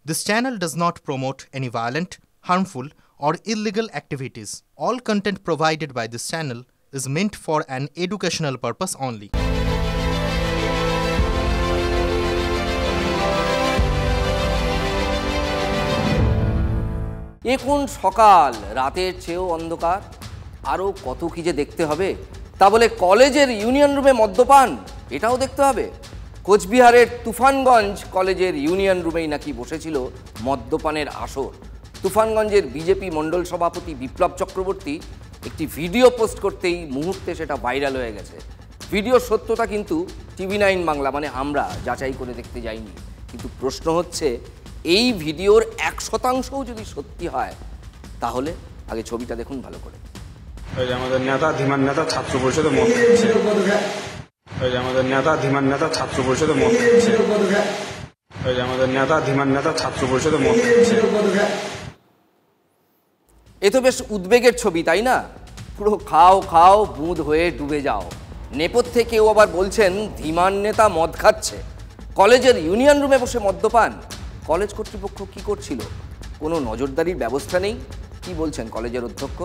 This channel does not promote any violent, harmful, or illegal activities. All content provided by this channel is meant for an educational purpose only. এখন সকাল, রাতের চেয়েও অন্ধকার, আরও কত কি যে দেখতে হবে। তা বলে কলেজের ইউনিয়ন রুমে মদ্যপান, এটাও দেখতে হবে। কোচবিহারের তুফানগঞ্জ কলেজের ইউনিয়ন রুমেই নাকি বসেছিল মদ্যপানের আসর। তুফানগঞ্জের বিজেপি মণ্ডল সভাপতি বিপ্লব চক্রবর্তী একটি ভিডিও পোস্ট করতেই মুহূর্তে সেটা ভাইরাল হয়ে গেছে। ভিডিওর সত্যতা কিন্তু TV9 বাংলা মানে আমরা যাচাই করে দেখতে যাইনি। কিন্তু প্রশ্ন হচ্ছে, এই ভিডিওর 1% যদি সত্যি হয় তাহলে আগে ছবিটা দেখুন ভালো করে। আমাদের নেতা ধীমান নেতা ছাত্র পরিষদে মত দিচ্ছে। আমাদের নেতা ধীমান নেতা ছাত্র পরিষদে মত দিচ্ছে। আমাদের নেতা ধীমান নেতা ছাত্র পরিষদে মত দিচ্ছে। এ তো বেশ উদ্বেগের ছবি, তাই না? পুরো খাও খাও বুঁদ হয়ে ডুবে যাও। নেপথ্যে কেউ আবার বলছেন ধীমান নেতা মদ খাচ্ছে। কলেজের ইউনিয়ন রুমে বসে মদ্যপান। কলেজ কর্তৃপক্ষ কি করছিল? কোনো নজরদারির ব্যবস্থা নেই? কি বলছেন কলেজের অধ্যক্ষ?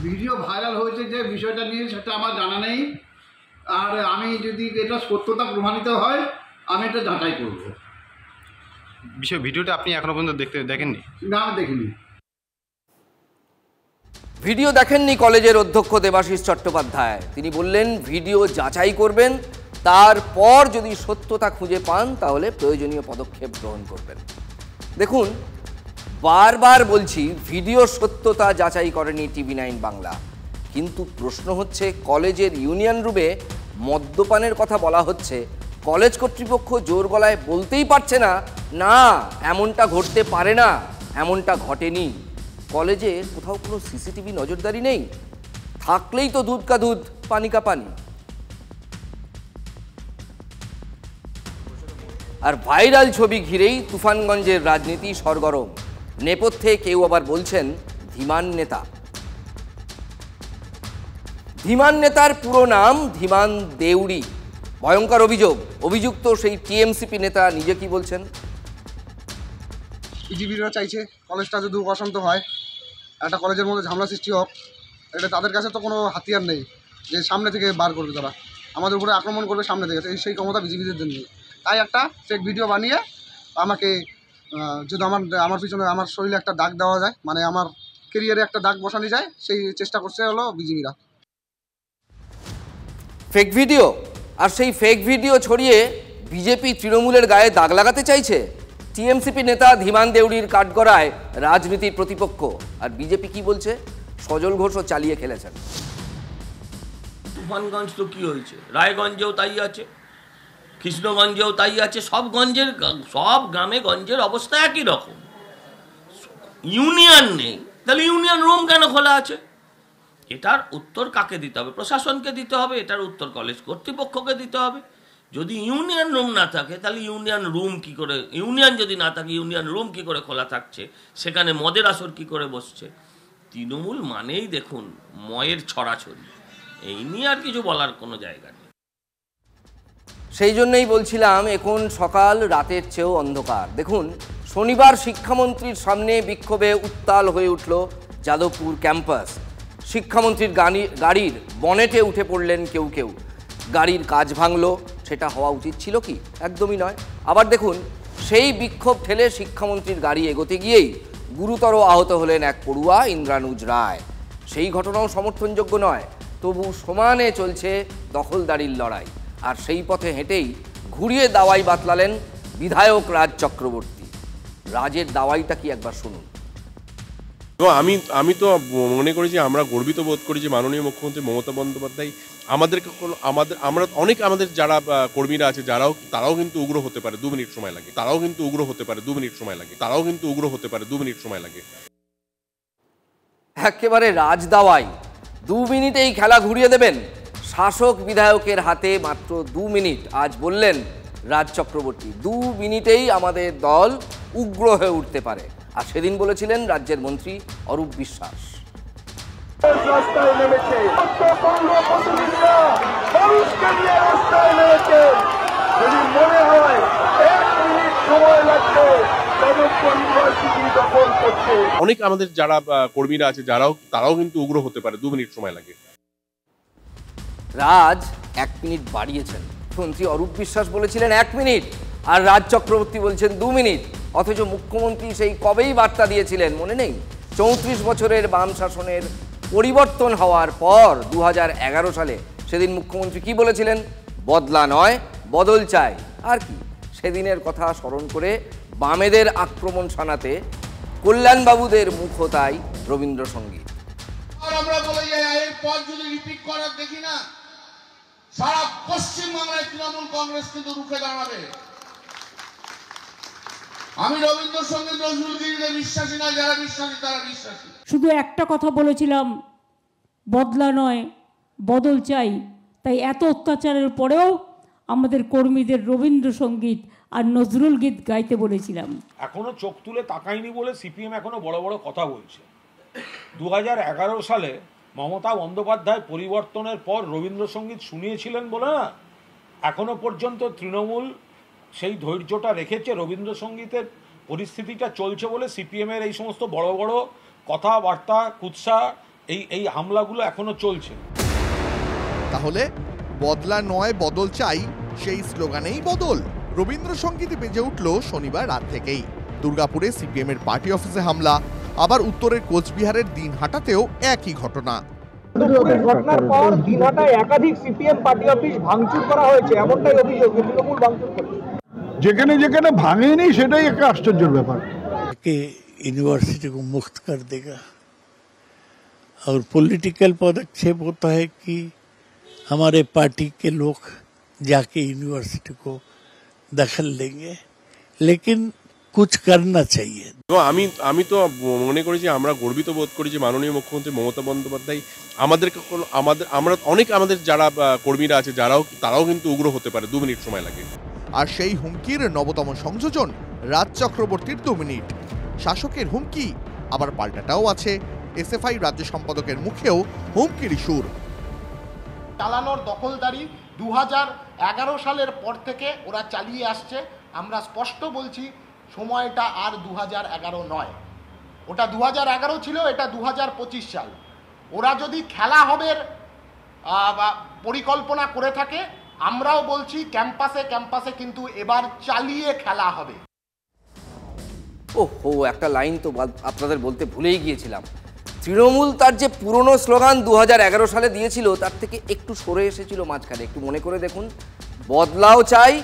ভিডিও ভাইরাল হয়েছে যে বিষয়টা নিয়ে সেটা আমার জানা নেই। আর আমি যদি এটা সত্যতা প্রমাণিত হয় আমি এটা যাচাই করব। ভিডিওটা আপনি এখনো পর্যন্ত দেখেননি? না, আমি দেখিনি। ভিডিও দেখেননি কলেজের অধ্যক্ষ দেবাশিস চট্টোপাধ্যায়। তিনি বললেন ভিডিও যাচাই করবেন, তারপর যদি সত্যতা খুঁজে পান তাহলে প্রয়োজনীয় পদক্ষেপ গ্রহণ করবেন। দেখুন, বারবার বলছি ভিডিওর সত্যতা যাচাই করেনি TV9 বাংলা। কিন্তু প্রশ্ন হচ্ছে, কলেজের ইউনিয়ন রুমে মদ্যপানের কথা বলা হচ্ছে, কলেজ কর্তৃপক্ষ জোর গলায় বলতেই পারছে না, না এমনটা ঘটতে পারে না, এমনটা ঘটেনি। কলেজে কোথাও কোনো CCTV নজরদারি নেই। থাকলেই তো দুধ কা দুধ পানি কা পানি। আর ভাইরাল ছবি ঘিরেই তুফানগঞ্জের রাজনীতি সরগরম। নেপথ্যে কেউ আবার বলছেন ধীমান নেতা। ধীমান নেতার পুরো নাম ধীমান দেউড়ি। ভয়ঙ্কর অভিযোগ। অভিযুক্ত সেই TMCP নেতা নিজে কি বলছেন? বিজেপিরা চাইছে কলেজটা যদি অশান্ত হয়, একটা কলেজের মধ্যে ঝামেলা সৃষ্টি হোক। এটা তাদের কাছে তো কোনো হাতিয়ার নেই যে সামনে থেকে বার করবে, তারা আমাদের উপরে আক্রমণ করবে সামনে থেকে, সেই ক্ষমতা বিজেপিদের জন্য। তাই একটা ফেক ভিডিও বানিয়ে আমাকে যদি আমার পিছনে আমার শরীরে একটা দাগ দেওয়া যায়, মানে আমার কেরিয়ারে একটা দাগ বসানো যায়, সেই চেষ্টা করছে হলো বিজেপিরা। ফেক ভিডিও, আর সেই ফেক ভিডিও ছড়িয়ে বিজেপি তৃণমূলের গায়ে দাগ লাগাতে চাইছে। TMCP নেতা ধীমান দেউড়ির কাঠগড়ায় রাজনীতির প্রতিপক্ষ। আর বিজেপি কি বলছে? সজল ঘোষও চালিয়ে খেলেছেন। তুফানগঞ্জ তো কি হয়েছে, রায়গঞ্জেও তাই আছে, কৃষ্ণগঞ্জেও তাই আছে। সব গ্রামে গঞ্জের অবস্থা একই রকম। ইউনিয়ন নেই, তাহলে ইউনিয়ন রুম কেন খোলা আছে? এটার উত্তর কাকে দিতে হবে? প্রশাসনকে দিতে হবে। এটার উত্তর কলেজ কর্তৃপক্ষকে দিতে হবে। যদি ইউনিয়ন রুম না থাকে তাহলে ইউনিয়ন রুম কি করে, ইউনিয়ন যদি না থাকে ইউনিয়ন রুম কি করে খোলা থাকছে? সেখানে মদের আসর কি করে বসছে? তৃণমূল মানেই দেখুন ময়ের ছড়াছড়ি। এই নিয়ে আর কিছু বলার কোনো জায়গা নেই। সেই জন্যই বলছিলাম এখন সকাল, রাতের চেয়েও অন্ধকার। দেখুন, শনিবার শিক্ষামন্ত্রীর সামনে বিক্ষোভে উত্তাল হয়ে উঠল যাদবপুর ক্যাম্পাস। শিক্ষামন্ত্রীর গাড়ির বনেটে উঠে পড়লেন কেউ কেউ। গাড়ির কাচ ভাঙল। সেটা হওয়া উচিত ছিল কি? একদমই নয়। আবার দেখুন, সেই বিক্ষোভ ঠেলে শিক্ষামন্ত্রীর গাড়ি এগোতে গিয়েই গুরুতর আহত হলেন এক পড়ুয়া ইন্দ্রানুজ রায়। সেই ঘটনাও সমর্থনযোগ্য নয়, তবু সমানে চলছে দখলদারির লড়াই। আর সেই পথে হেঁটেই ঘুরিয়ে দাওয়াই বাতলালেন বিধায়ক রাজ চক্রবর্তী। রাজের দাওয়াইটা কি একবার শুনুন। তো আমি তো মনে করি যে আমরা গর্বিত বোধ করি যে মাননীয় মুখ্যমন্ত্রী মমতা বন্দ্যোপাধ্যায় আমাদের যারা কর্মীরা আছে তারাও কিন্তু উগ্র হতে পারে, 2 মিনিট সময় লাগে। তারাও কিন্তু উগ্র হতে পারে 2 মিনিট সময় লাগে। একেবারে রাজ দাওয়াই। 2 মিনিটেই খেলা ঘুরিয়ে দেবেন। শাসক বিধায়কের হাতে মাত্র 2 মিনিট। আজ বললেন রাজ চক্রবর্তী, 2 মিনিটেই আমাদের দল উগ্র হয়ে উঠতে পারে। আর সেদিন বলেছিলেন রাজ্যের মন্ত্রী অরূপ বিশ্বাস। মানুষকে নিয়ে রাস্তায় নেমেছে। যদি মনে হয় 1 মিনিট অনেক আমাদের যারা কর্মীরা আছে তারাও কিন্তু উগ্র হতে পারে, 2 মিনিট সময় লাগে। রাজ 1 মিনিট বাড়িয়েছেন। মুখ্যমন্ত্রী অরূপ বিশ্বাস বলেছিলেন 1 মিনিট, আর রাজ চক্রবর্তী বলছেন 2 মিনিট। অথচ মুখ্যমন্ত্রী সেই কবেই বার্তা দিয়েছিলেন, মনে নেই? 34 বছরের বাম শাসনের পরিবর্তন হওয়ার পর 2011 সালে সেদিন মুখ্যমন্ত্রী কি বলেছিলেন? বদলা নয়, বদল চাই। আর কি, সেদিনের কথা স্মরণ করে বামেদের আক্রমণ শানাতে কল্যাণবাবুদের মুখতাই রবীন্দ্রসঙ্গীত। আমরা বলে যাই এরপর যদি রিপিট করার দেখি না, সারা পশ্চিমবাংলায় তৃণমূল কংগ্রেস কিন্তু রুখে দাঁড়াবে। আমি রবীন্দ্রসঙ্গীত নজরুলগীতিতে বিশ্বাসী না, যারা বিশ্বাসী তারা বিশ্বাসী। শুধু একটা কথা বলেছিলাম, বদলা নয় বদল চাই। তাই এত অত্যাচারের পরেও আমাদের কর্মীদের রবীন্দ্রসঙ্গীত আর নজরুল গীত গাইতে বলেছিলাম। এখনো চোখ তুলে তাকায়নি বলে সিপিএম এখনো বড় বড় কথা বলছে। 2011 সালে মমতা বন্দ্যোপাধ্যায় পরিবর্তনের পর রবীন্দ্রসঙ্গীত শুনিয়েছিলেন বলে না এখনো পর্যন্ত তৃণমূল সেই ধৈর্যটা রেখেছে। রবীন্দ্রসঙ্গীতের পরিস্থিতিটা চলছে বলে সিপিএমের এই সমস্ত বড় বড় কথাবার্তা, কুৎসা, এই হামলাগুলো এখনো চলছে। তাহলে বদলা নয় বদল চাই, সেই স্লোগানেই বদল। রবীন্দ্রসঙ্গীতে বেজে উঠল শনিবার রাত থেকেই। দুর্গাপুরে সিপিএম এর পার্টি অফিসে হামলা, আবার উত্তরের কোচবিহারের দিনহাটাতেও একই ঘটনা। ঘটনার পর দিনহাটায় একাধিক সিপিএম পার্টি অফিস ভাঙচুর করা হয়েছে, এমনটাই অভিযোগ। তৃণমূল ভাঙচুর করছে, যেখানে যেখানে ভাঙেনি সেটাই একটা আশ্চর্যের ব্যাপার। यूनिवर्सिटी को मुक्त कर देगा और पॉलिटिकल पदक्षेप होता है कि हमारे पार्टी के लोग जाके यूनिवर्सिटी को दखल लेंगे, लेकिन कुछ करना चाहिए। তো আমি তো মনে করি যে আমরা গর্বিত বোধ করি যে মাননীয় মুখ্যমন্ত্রী মমতা বন্দ্যোপাধ্যায় আমাদের যারা কর্মীরা আছে তারাও কিন্তু উগ্র হতে পারে, 2 মিনিট সময় লাগে। আর সেই হুমকির নবতম সংযোজন রাজ চক্রবর্তীর 2 মিনিট। শাসকের হুমকি, আবার পাল্টাটাও আছে। এসএফআই রাজ্য সম্পাদকের মুখেও হুমকির সুর। চালানোর দখলদারি 2011 সালের পর থেকে ওরা চালিয়ে আসছে। আমরা স্পষ্ট বলছি, সময়টা আর 2011 নয়, ওটা 2011 ছিল, এটা 2025 সাল। ওরা যদি খেলা হবে পরিকল্পনা করে থাকে, আমরাও বলছি ক্যাম্পাসে কিন্তু এবার চালিয়ে খেলা হবে। ওহো, একটা লাইন তো আপনাদের বলতে ভুলেই গিয়েছিলাম। তৃণমূল তার যে পুরনো স্লোগান 2011 সালে দিয়েছিল তার থেকে একটু সরে এসেছিল মাঝখানে। একটু মনে করে দেখুন, বদলাও চাই,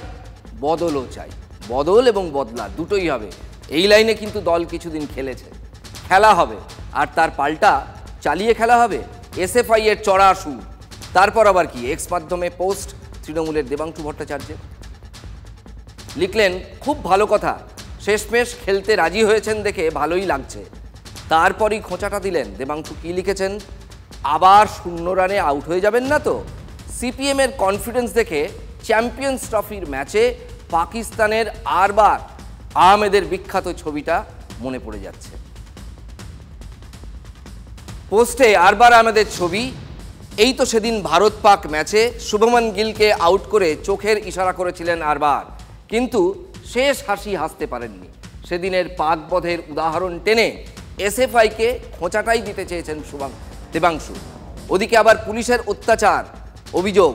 বদলও চাই। বদল এবং বদলা দুটোই হবে। এই লাইনে কিন্তু দল কিছুদিন খেলেছে, খেলা হবে, আর তার পাল্টা চালিয়ে খেলা হবে। এসএফআই এর চড়া সুর। তারপর আবার কি, এক্স মাধ্যমে পোস্ট তৃণমূলের দেবাংশু ভট্টাচার্য লিখলেন, খুব ভালো কথা, শেষমেশ খেলতে রাজি হয়েছেন দেখে ভালোই লাগছে। তারপরই খোঁচাটা দিলেন। দেবাংশু কি লিখেছেন? আবার 0 রানে আউট হয়ে যাবেন না তো? সিপিএম এর কনফিডেন্স দেখে চ্যাম্পিয়ন্স ট্রফির ম্যাচে পাকিস্তানের আরবার আহমেদের বিখ্যাত ছবিটা মনে পড়ে যাচ্ছে। পোস্টে আরবার আহমেদের ছবি। এই তো সেদিন ভারত পাক ম্যাচে শুভমন গিলকে আউট করে চোখের ইশারা করেছিলেন আরবার, কিন্তু শেষ হাসি হাসতে পারেননি। সেদিনের পাকবধের উদাহরণ টেনে এসএফআইকে খোঁচাটাই দিতে চেয়েছেন দেবাংশু। ওদিকে আবার পুলিশের অত্যাচার অভিযোগ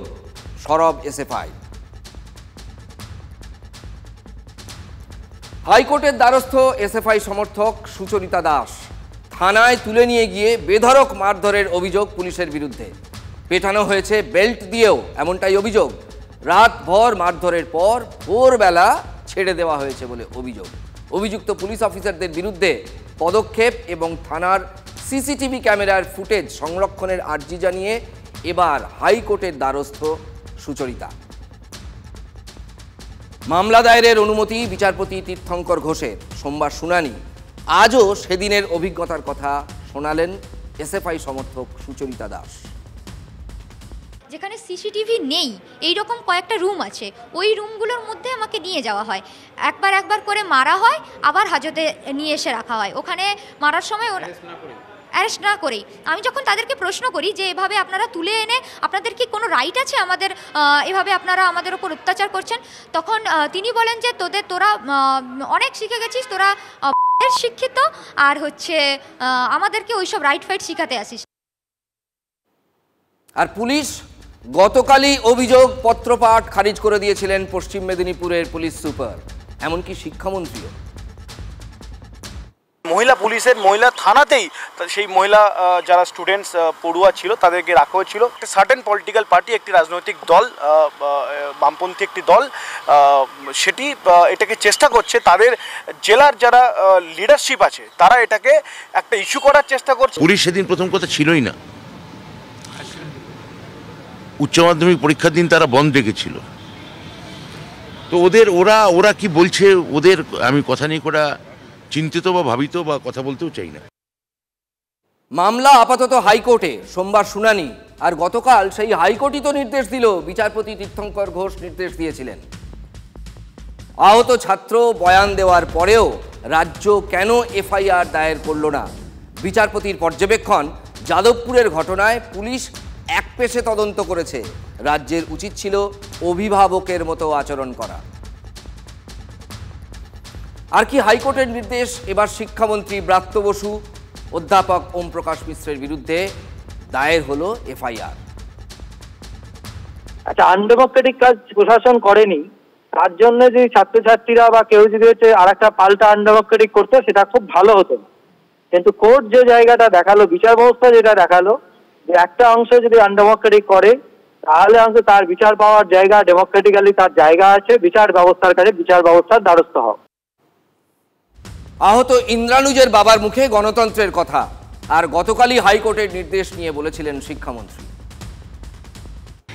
সরব এসএফআই। হাইকোর্টের দ্বারস্থ এসএফআই সমর্থক সুচরিতা দাস থানায় তুলে নিয়ে গিয়ে বেধড়ক মারধরের অভিযোগ পুলিশের বিরুদ্ধে। পেটানো হয়েছে বেল্ট দিয়েও, এমনটাই অভিযোগ। রাতভর মারধরের পর ভোরবেলা ছেড়ে দেওয়া হয়েছে বলে অভিযোগ। অভিযুক্ত পুলিশ অফিসারদের বিরুদ্ধে পদক্ষেপ এবং থানার সিসিটিভি ক্যামেরার ফুটেজ সংরক্ষণের আর্জি জানিয়ে এবার হাইকোর্টের দ্বারস্থ সুচরিতা। মামলা দায়েরের অনুমতি বিচারপতি তীর্থঙ্কর ঘোষের। সোমবার শুনানি। আজও সেদিনের অভিজ্ঞতার কথা শোনালেন এসএফআই সমর্থক সুচরিতা দাস। যেখানে সিসিটিভি নেই, এই রকম কয়েকটা রুম আছে, ওই রুমগুলোর মধ্যে আমাকে নিয়ে যাওয়া হয়। একবার করে মারা হয়, আবার হাজতে নিয়ে এসে রাখা হয়। ওখানে মারার সময় অ্যারেস্ট না করেই। আমি যখন তাদেরকে প্রশ্ন করি যে এভাবে আপনারা তুলে এনে আপনাদের কি কোনো রাইট আছে আমাদের এভাবে আপনারা আমাদের ওপর অত্যাচার করছেন, তখন তিনি বলেন যে তোরা অনেক শিখে গেছিস, তোরা শিক্ষিত, আর হচ্ছে আমাদেরকে ওইসব রাইট ফাইট শিখাতে আসিস। আর পুলিশ গতকালই অভিযোগ পত্রপাঠ খারিজ করে দিয়েছিলেন পশ্চিম মেদিনীপুরের পুলিশ সুপার, এমনকি শিক্ষামন্ত্রীও। মহিলা পুলিশের মহিলা থানাতেই সেই মহিলা যারা স্টুডেন্টস পড়ুয়া ছিল তাদেরকে রাখা হয়েছিল। একটা সার্টেন পলিটিক্যাল পার্টি, একটি রাজনৈতিক দল, বামপন্থী একটি দল, সেটি এটাকে চেষ্টা করছে, তাদের জেলার যারা লিডারশিপ আছে তারা এটাকে একটা ইস্যু করার চেষ্টা করছে। পুলিশ সেদিন প্রথম কথা ছিলই না, উচ্চ মাধ্যমিক পরীক্ষার দিন তারা বন্ধ রেখেছিল। তো ওরা কি বলছে ওদের আমি কথা নিয়ে করা চিন্তিত বা ভাবিত বা কথা বলতেও চাই না। মামলা আপাতত হাইকোর্টে, সোমবার শুনানি। আর গতকাল সেই হাইকোর্টই তো নির্দেশ দিল, বিচারপতি তীর্থঙ্কর ঘোষ নির্দেশ দিয়েছিলেন। আহত ছাত্র বয়ান দেওয়ার পরেও রাজ্য কেন এফআইআর দায়ের করল না? বিচারপতির পর্যবেক্ষণ, যাদবপুরের ঘটনায় পুলিশ একপেশে তদন্ত করেছে, রাজ্যের উচিত ছিল অভিভাবকের মতো আচরণ করা। আর কি হাইকোর্টের নির্দেশ, এবার শিক্ষামন্ত্রী ব্রাত্য বসু, অধ্যাপক ওম প্রকাশ মিশ্রের বিরুদ্ধে দায়ের হলো এফআইআর। আচ্ছা, আনডেমোক্রেটিক কাজ প্রশাসন করেনি, তার জন্য যদি ছাত্রছাত্রীরা বা কেউ যদি হচ্ছে আর একটা পাল্টা আনডেমোক্রেটিক করতো সেটা খুব ভালো হতো। কিন্তু কোর্ট যে জায়গাটা দেখালো, বিচার ব্যবস্থা যেটা দেখালো, যে একটা অংশ যদি আনডেমোক্রেটিক করে তাহলে অংশ তার বিচার পাওয়ার জায়গা, ডেমোক্রেটিক্যালি তার জায়গা আছে, বিচার ব্যবস্থার কাছে বিচার ব্যবস্থার দ্বারস্থ হও। আহত ইন্দ্রানুজের বাবার মুখে গণতন্ত্রের কথা। আর গতকালই হাইকোর্টের নির্দেশ নিয়ে বলেছিলেন শিক্ষামন্ত্রী।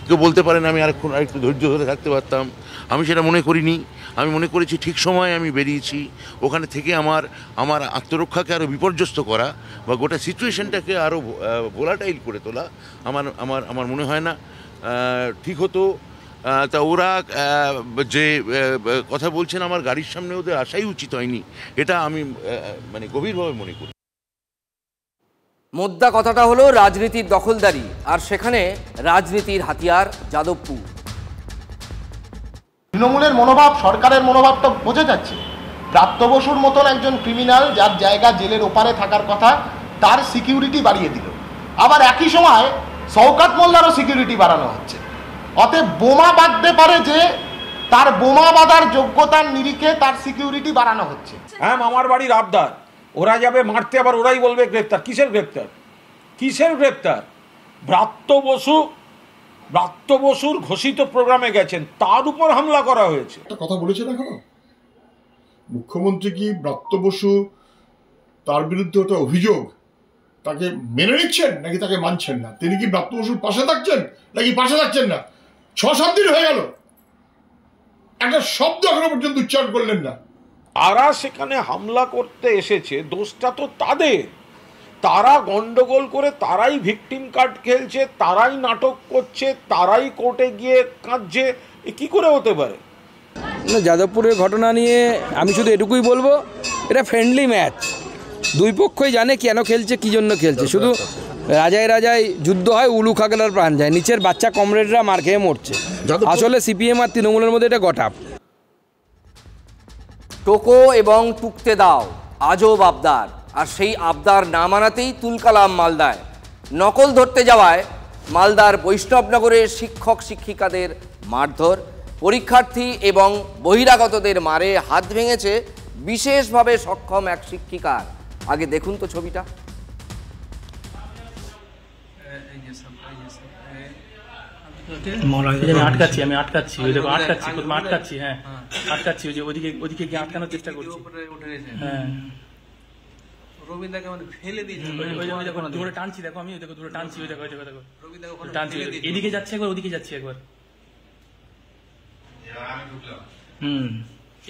কেউ বলতে পারেন আমি আরেকটু ধৈর্য ধরে থাকতে পারতাম, আমি সেটা মনে করিনি। আমি মনে করেছি ঠিক সময়ে আমি বেরিয়েছি, ওখানে থেকে আমার আত্মরক্ষাকে আরও বিপর্যস্ত করা বা গোটা সিচুয়েশনটাকে আরও ভোলাটাইল করে তোলা আমার মনে হয় না ঠিক হতো। তা ওরা যে কথা বলছেন আমার গাড়ির সামনে ওদের আসাই উচিত হয়নি, এটা আমি মানে গভীরভাবে মনে করি। মোদ্দা কথাটা হলো রাজনীতির দখলদারি, আর সেখানে রাজনীতির হাতিয়ার যাদবপুর। তৃণমূলের মনোভাব, সরকারের মনোভাবটা বোঝা যাচ্ছে। ব্রাত্য বসুর মতন একজন ক্রিমিনাল যার জায়গা জেলের ওপারে থাকার কথা, তার সিকিউরিটি বাড়িয়ে দিল। আবার একই সময় শওকত মোল্লারও সিকিউরিটি বাড়ানো হচ্ছে। অতএব বোমা বাঁধতে পারে যে তার বোমা বাঁধার যোগ্যতার নিরিখে তার সিকিউরিটি বাড়ানো হচ্ছে। হ্যাঁ, মামার বাড়ির আবদার, ওরা যাবে মারতে, আবার ওরাই বলবে গ্রেপ্তার। কিসের গ্রেপ্তার? কিসের গ্রেপ্তার? ব্রাত্য বসুর ঘোষিত প্রোগ্রামে গেছেন, তার উপর হামলা করা হয়েছে। একটা কথা বলেছেন এখনো মুখ্যমন্ত্রী কি ব্রাত্য বসু তার বিরুদ্ধে ওটা অভিযোগ, তাকে মেনে নিচ্ছেন নাকি তাকে মানছেন না? তিনি কি ব্রাত্য বসুর পাশে থাকছেন নাকি পাশে থাকছেন না? 6-7 দিন হয়ে গেল, একটা শব্দ এখনো পর্যন্ত উচ্চারণ করলেন না। তারা সেখানে হামলা করতে এসেছে, দোষটা তো তাদের। তারা গন্ডগোল করে, তারাই ভিকটিম কার্ড খেলছে, তারাই নাটক করছে, তারাই কোর্টে গিয়ে কাঁদছে। এ কি করে হতে পারে? যাদবপুরের ঘটনা নিয়ে আমি শুধু এটুকুই বলবো, এটা ফ্রেন্ডলি ম্যাচ, দুই পক্ষই জানে কেন খেলছে, কি জন্য খেলছে। শুধু রাজায় যুদ্ধ হয়, উলু খাগলার প্রাণ যায়, নিচের বাচ্চা কমরেডরা মার খেয়ে মরছে। আসলে সিপিএম আর তৃণমূলের মধ্যে এটা গটাপ। টোকো এবং টুকতে দাও আজব আবদার, আর সেই আবদার না মানাতেই তুলকালাম মালদায়। নকল ধরতে যাওয়ায় মালদার বৈষ্ণবনগরের শিক্ষক শিক্ষিকাদের মারধর, পরীক্ষার্থী এবং বহিরাগতদের মারে হাত ভেঙেছে বিশেষভাবে সক্ষম এক শিক্ষিকার। আগে দেখুন তো ছবিটা। আমি আটকাচ্ছি, হ্যাঁ আটকাচ্ছি, ওই যে ওদিকে গিয়ে আটকানোর চেষ্টা করছি। হ্যাঁ, রবীন্দ্রকে মানে ফেলে দিয়েছি, ধরে টানছি, দেখো আমি দেখো ধরে টানছি, ওই দেখো টানছি, এদিকে যাচ্ছে একবার, ওদিকে যাচ্ছে একবার,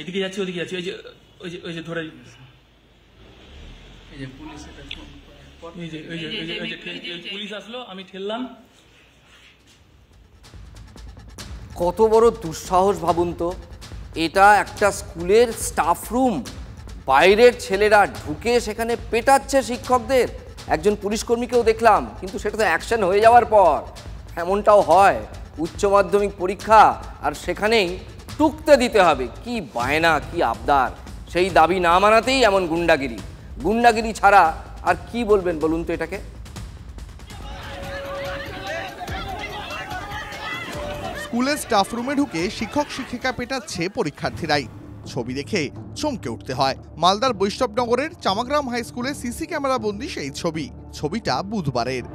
এদিকে যাচ্ছি ওদিকে যাচ্ছি, ওই যে ধরে পুলিশ আসলো, আমি ঠেললাম। কত বড় দুঃসাহস ভাবুন তো, এটা একটা স্কুলের স্টাফ রুম, বাইরের ছেলেরা ঢুকে সেখানে পেটাচ্ছে শিক্ষকদের, একজন পুলিশকর্মীকেও দেখলাম, কিন্তু সেটা তো অ্যাকশন হয়ে যাওয়ার পর। এমনটাও হয় উচ্চ মাধ্যমিক পরীক্ষা আর সেখানেই টুকতে দিতে হবে, কি বায়না, কি আবদার। সেই দাবি না মানাতেই এমন গুন্ডাগিরি ছাড়া আর কি বলবেন বলুন তো এটাকে। স্কুলের স্টাফ রুমে ঢুকে শিক্ষক শিক্ষিকা পেটাচ্ছে পরীক্ষার্থীরাই, ছবি দেখে চমকে উঠতে হয়। মালদার বৈষ্ণবনগরের চামাগ্রাম হাই স্কুলে সিসি ক্যামেরা বন্দি সেই ছবিটা বুধবারের।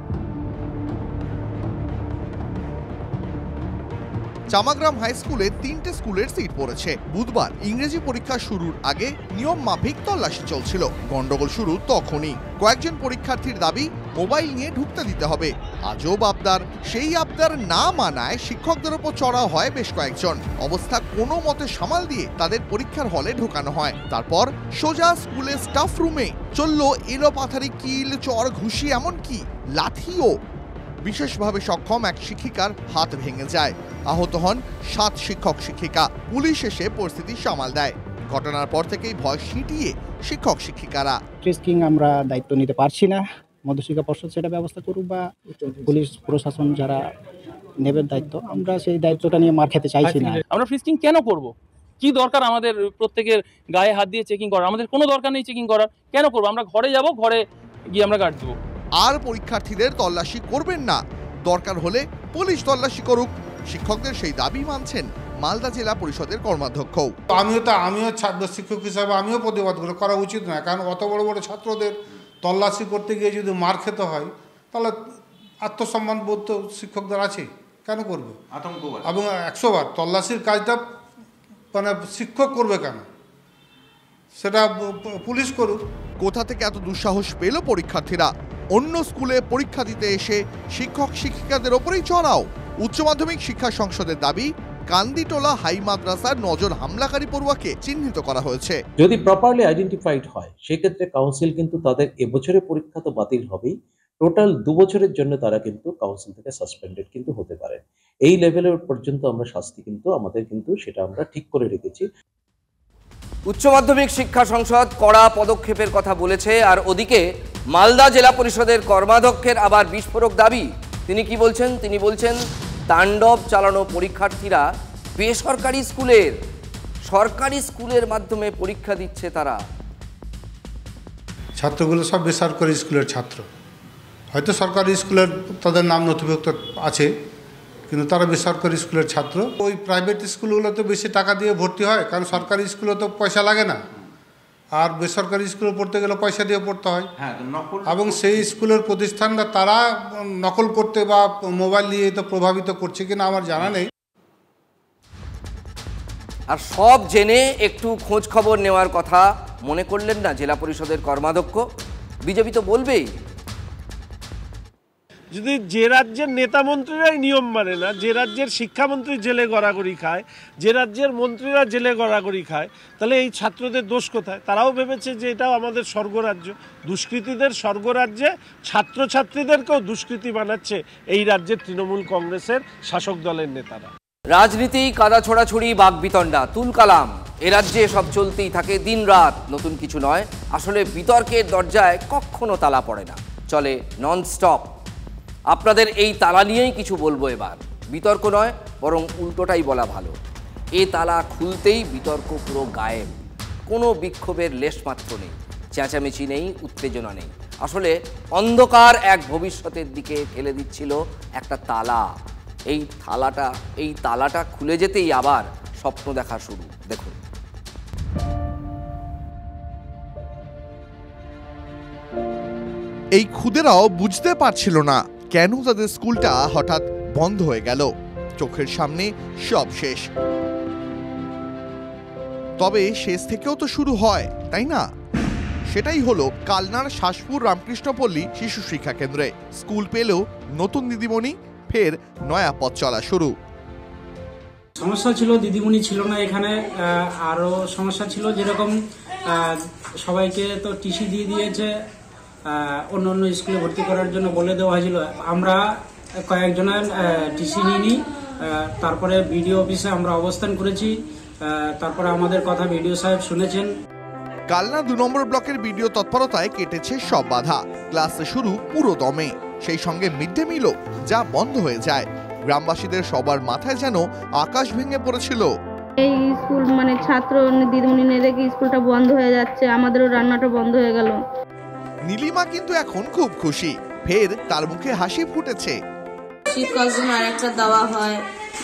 চামাগ্রাম হাই স্কুলে 3টে স্কুলের সিট পড়েছে। বুধবার ইংরেজি পরীক্ষা শুরুর আগে নিয়ম মাফিক তল্লাশি চলছিল। গন্ডগোল শুরু তখনই। কয়েকজন পরীক্ষার্থীর দাবি মোবাইল নিয়ে ঢুকতে দিতে হবে। আজব আবদার। সেই আবদার না মানায় শিক্ষকদের ওপর চড়াও হয় বেশ কয়েকজন। অবস্থা কোনো মতে সামাল দিয়ে তাদের পরীক্ষার হলে ঢোকানো হয়। তারপর সোজা স্কুলের স্টাফ রুমে চলল এলোপাথারি কিল, চর, ঘুষি, এমনকি লাঠিও। বিশেষভাবে সক্ষম এক শিক্ষিকার হাত ভেঙে যায়। আহত হন 7 শিক্ষক শিক্ষিকা। পুলিশ এসে পরিস্থিতি সামাল দেয়। ঘটনার পর থেকেই ভয় সিটিয়ে শিক্ষক শিক্ষিকারা। ট্রেস্কিং আমরা দায়িত্ব নিতে পারছি না, মধ্যশিক্ষা পর্ষদ সেটা ব্যবস্থা করুক বা পুলিশ প্রশাসন যারা নেবে দায়িত্ব, আমরা সেই দায়িত্বটা নিয়ে মার খেতে চাইছি না। আমরা ফ্রিস্কিং কেন করব? কি দরকার আমাদের প্রত্যেকের গায়ে হাত দিয়ে চেকিং করার? আমাদের কোনো দরকার নেই চেকিং করার। কেন করব? আমরা ঘরে যাব, ঘরে গিয়ে আমরা গার্ড দেবো। আর পরীক্ষার্থীদের তল্লাশি করবেন না, দরকার হলে পুলিশ তল্লাশি করুক। শিক্ষকদের সেই দাবি মানছেন মালদা জেলা পরিষদের কর্মাধ্যক্ষ। আমিও ছাত্র শিক্ষক হিসাবে আমিও প্রতিবাদ করা উচিত নয়, কারণ অত বড় বড় ছাত্রদের তল্লাশি করতে গিয়ে যদি মার খেতে হয় তাহলে আত্মসম্মান বোধ তো শিক্ষকদের আছে, কেন করবে? এবং 100 বার তল্লাশির কাজটা মানে শিক্ষক করবে কেন? সেটা পুলিশ করুক। কোথা থেকে এত দুঃসাহস পেল পরীক্ষার্থীরা? অন্য স্কুলে পরীক্ষা দিতে এসে শিক্ষক শিক্ষিকাদের ওপরেই চড়াও। উচ্চ মাধ্যমিক শিক্ষা সংসদের দাবি, কান্দিটোলা হাই মাদ্রাসার নজর হামলাকারী পড়ুয়াকে চিহ্নিত করা হয়েছে। যদি প্রপারলি আইডেন্টিফাইড হয় সেক্ষেত্রে কাউন্সিল কিন্তু তাদের এবছরের পরীক্ষা তো বাতিল হবেই, টোটাল 2 বছরের জন্য তারা কিন্তু কাউন্সিল থেকে সাসপেন্ডেড কিন্তু হতে পারে। এই লেভেলের পর্যন্ত আমরা শাস্তি কিন্তু আমাদের কিন্তু সেটা আমরা ঠিক করে রেখেছি। উচ্চ মাধ্যমিক শিক্ষা সংসদ কড়া পদক্ষেপের কথা বলেছে, আর ওদিকে মালদা জেলা পরিষদের কর্মাধ্যক্ষের আবার বিস্ফোরক দাবি। তিনি কি বলছেন? তিনি বলছেন তাণ্ডব চালানো পরীক্ষার্থীরা বেসরকারি স্কুলের, সরকারি স্কুলের মাধ্যমে পরীক্ষা দিচ্ছে তারা। ছাত্রগুলো সব বেসরকারি স্কুলের ছাত্র, হয়তো সরকারি স্কুলের তাদের নাম নথিভুক্ত আছে, কিন্তু তারা বেসরকারি স্কুলের ছাত্র। ওই প্রাইভেট স্কুলগুলোতে বেশি টাকা দিয়ে ভর্তি হয়, কারণ সরকারি স্কুলে তো পয়সা লাগে না, আর বেসরকারি স্কুলে পড়তে গেলে পয়সা দিয়ে পড়তে হয়। এবং সেই স্কুলের প্রতিষ্ঠানরা তারা নকল করতে বা মোবাইল নিয়ে তো প্রভাবিত করছে কিনা আমার জানা নেই। আর সব জেনে একটু খোঁজ খবর নেওয়ার কথা মনে করলেন না জেলা পরিষদের কর্মাধ্যক্ষ? বিজেপি তো বলবেই। যদি যে রাজ্যের নেতা মন্ত্রীরাই নিয়ম মানে না, যে রাজ্যের শিক্ষামন্ত্রী জেলে গড়াগড়ি খায়, যে রাজ্যের মন্ত্রীরা জেলে গড়াগড়ি খায়, তাহলে এই ছাত্রদের দোষ কোথায়? তারাও ভেবেছে যে এটাও আমাদের স্বর্গরাজ্য। দুষ্কৃতীদের স্বর্গরাজ্যে ছাত্রছাত্রীদেরকেও দুষ্কৃতী বানাচ্ছে এই রাজ্যের তৃণমূল কংগ্রেসের শাসক দলের নেতারা। রাজনীতি, কাদা ছোড়াছুড়ি, বাকবিতণ্ডা, তুলকালাম, এ রাজ্যে সব চলতেই থাকে দিন রাত। নতুন কিছু নয়, আসলে বিতর্কের দরজায় কখনো তালা পড়ে না, চলে ননস্টপ। আপনাদের এই তালা নিয়েই কিছু বলবো এবার। বিতর্ক নয়, বরং উল্টোটাই বলা ভালো। এ তালা খুলতেই বিতর্ক পুরো গায়েব, কোনো বিক্ষোভের লেশমাত্র নেই, চেঁচামেচি নেই, উত্তেজনা নেই। আসলে অন্ধকার এক ভবিষ্যতের দিকে ঠেলে দিচ্ছিল একটা তালা। এই তালাটা খুলে যেতেই আবার স্বপ্ন দেখা শুরু। দেখুন, এই খুদেরাও বুঝতে পারছিল না কেন তাদের স্কুলটা হঠাৎ বন্ধ হয়ে গেল। চোখের সামনে সব শেষ, তবে শেষ থেকেও তো শুরু হয়, তাই না? সেটাই হলো কালনার শাসপুর রামকৃষ্ণপল্লী শিশু শিক্ষা কেন্দ্রে। স্কুল পেলেও নতুন দিদিমণি, ফের নয়া পথ চলা শুরু। সমস্যা ছিল দিদিমণি ছিল না এখানে, আরও সমস্যা ছিল যেরকম সবাইকে তো টিসি দিয়ে দিয়েছে, অন্য অন্য স্কুলে ভর্তি করার জন্য বলে দেওয়া হয়েছিল। আমরা কয়েকজনের টিসি নিইনি, তারপরে বিডিও অফিসে আমরা অবস্থান করেছি, তারপরে আমাদের কথা বিডিও সাহেব শুনেছেন। কালনা 2 নম্বর ব্লকের বিডিও তৎপরতায় কেটেছে সব বাধা। ক্লাস শুরু পুরো দমে, সেই সঙ্গে মিড ডে মিলও যা বন্ধ হয়ে যায়। গ্রামবাসীদের সবার মাথায় যেন আকাশ ভেঙে পড়েছিল। এই স্কুল মানে ছাত্র দিদিমণি নিয়ে দেখে স্কুলটা বন্ধ হয়ে যাচ্ছে, আমাদেরও রান্নাটা বন্ধ হয়ে গেল। নীলিমা কিন্তু এখন খুব খুশি, ফের তার মুখে হাসি ফুটেছে। শীতকাল জন্য আরেকটা দেওয়া হয়,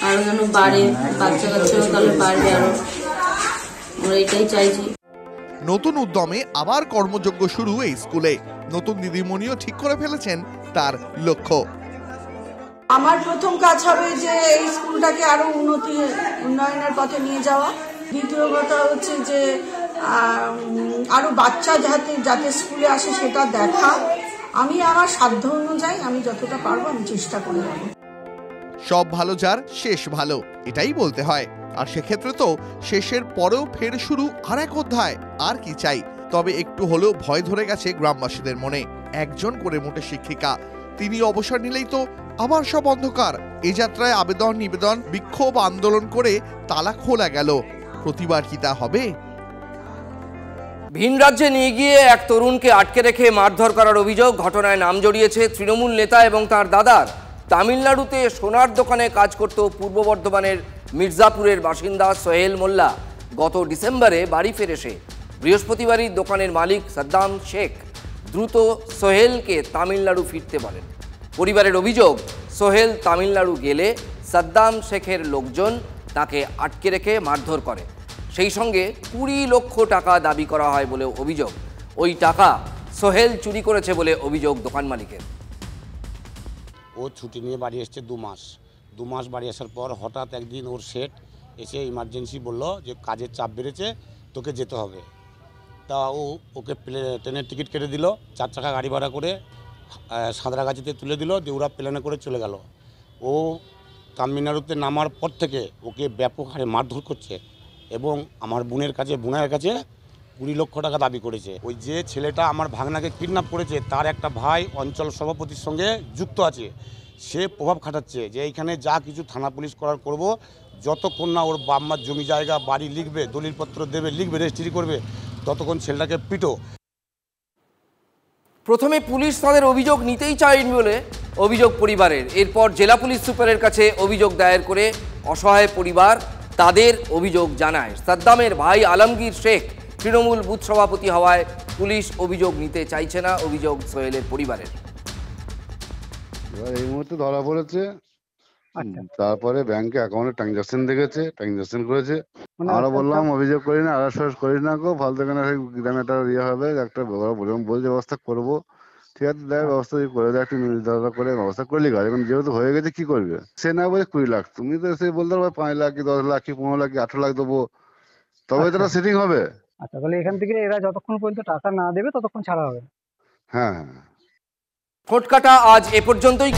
আরো যেন বাড়ে, বাচ্চা কাচ্চাও তাহলে বাড়বে আরো, আমরা এটাই চাইছি। নতুন উদ্যমে আবার কর্মযজ্ঞ শুরু এই স্কুলে। নতুন দিদিমণিও ঠিক করে ফেলেছেন তার লক্ষ্য। আমার প্রথম কাজ হবে যে এই স্কুলটাকে আরো উন্নয়নের পথে নিয়ে যাওয়া। দ্বিতীয় কথা হচ্ছে যে আরো বাচ্চা যাতে স্কুলে আসে সেটা দেখা। আমি আমার সাধ্য অনুযায়ী আমি যতটা পারবো আমি চেষ্টা করে যাব। সব ভালো যার শেষ ভালো, এটাই বলতে হয়। আর সেক্ষেত্রে তো শেষের পরেও ফের শুরু আরেক অধ্যায়। আর কি চাই? তবে একটু হলেও ভয় ধরে গেছে গ্রামবাসীদের মনে। একজন করে মোটে শিক্ষিকা, তিনি অবসর নিলেই তো আবার সব অন্ধকার। এ যাত্রায় আবেদন নিবেদন বিক্ষোভ আন্দোলন করে তালা খোলা গেল। প্রতিবার কি তা হবে? ভিন রাজ্যে নিয়ে গিয়ে এক তরুণকে আটকে রেখে মারধর করার অভিযোগ। ঘটনায় নাম জড়িয়েছে তৃণমূল নেতা এবং তার দাদার। তামিলনাড়ুতে সোনার দোকানে কাজ করত পূর্ব বর্ধমানের মির্জাপুরের বাসিন্দা সোহেল মোল্লা। গত ডিসেম্বরে বাড়ি ফেরে সে। বৃহস্পতিবারই দোকানের মালিক সাদ্দাম শেখ দ্রুত সোহেলকে তামিলনাড়ু ফিরতে বলেন। পরিবারের অভিযোগ, সোহেল তামিলনাড়ু গেলে সাদ্দাম শেখের লোকজন তাকে আটকে রেখে মারধর করে। সেই সঙ্গে 20 লক্ষ টাকা দাবি করা হয় বলে অভিযোগ। ওই টাকা সোহেল চুরি করেছে বলে অভিযোগ দোকান মালিকের। ও ছুটি নিয়ে বাড়ি এসছে 2 মাস বাড়ি আসার পর হঠাৎ একদিন ওর সেট এসে ইমার্জেন্সি বলল যে কাজের চাপ বেড়েছে, তোকে যেতে হবে। তা ওকে ট্রেনের টিকিট কেটে দিল, 4 চাকা গাড়ি ভাড়া করে সাঁতরাগাছিতে তুলে দিল, যে ওরা প্লেনে করে চলে গেল। ও তামিলনাড়ুতে নামার পর থেকে ওকে ব্যাপক হারে মারধর করছে এবং আমার বোনের কাছে 20 লক্ষ টাকা দাবি করেছে। ওই যে ছেলেটা আমার ভাগনাকে কিডন্যাপ করেছে তার একটা ভাই অঞ্চল সভাপতির সঙ্গে যুক্ত আছে। সে প্রভাব খাটাচ্ছে যে এইখানে যা কিছু থানা পুলিশ করার করব, যতক্ষণ না ওর বাম্মার জমি জায়গা বাড়ি লিখবে, দলিলপত্র দেবে, লিখবে, রেজিস্ট্রি করবে, ততক্ষণ ছেলেটাকে পিটো। প্রথমে পুলিশ তাদের অভিযোগ নিতেই চায়নি বলে অভিযোগ পরিবারের। এরপর জেলা পুলিশ সুপারের কাছে অভিযোগ দায়ের করে অসহায় পরিবার তাদের অভিযোগ জানায়। সাদ্দামের ভাই আলমগীর শেখ তৃণমূল বুথ সভাপতি হওয়ায় পুলিশ অভিযোগ নিতে চাইছে না, অভিযোগ সোহেলের পরিবারের। এই মুহূর্তে ধরা পড়েছে, তারপরে ব্যাংকে অ্যাকাউন্টে ট্রানজাকশন দেখেছে, ট্রানজাকশন করেছে। আমরা বললাম অভিযোগ করি না, আড়াস করি না গো, ফালতু কেন গ্রামে একটা ইয়ে হবে, একটা বলছে ব্যবস্থা করবো। ঠিক আছে, দেখ ব্যবস্থা করে দেয়, একটু নির্ধারণ করে ব্যবস্থা করলি গাছ। এখন যেহেতু হয়ে গেছে কি করবে? সে না বলে 20 লাখ, তুমি তো এসে বলতে পারবে 5 লাখ কি 10 লাখ কি 15 লাখ কি 18 লাখ দেবো, তবে তো সেটিং হবে। আচ্ছা, তাহলে এখান থেকে এরা যতক্ষণ পর্যন্ত টাকা না দেবে ততক্ষণ ছাড়া হবে। হ্যাঁ। ফোটকাটা আজ এ পর্যন্তই।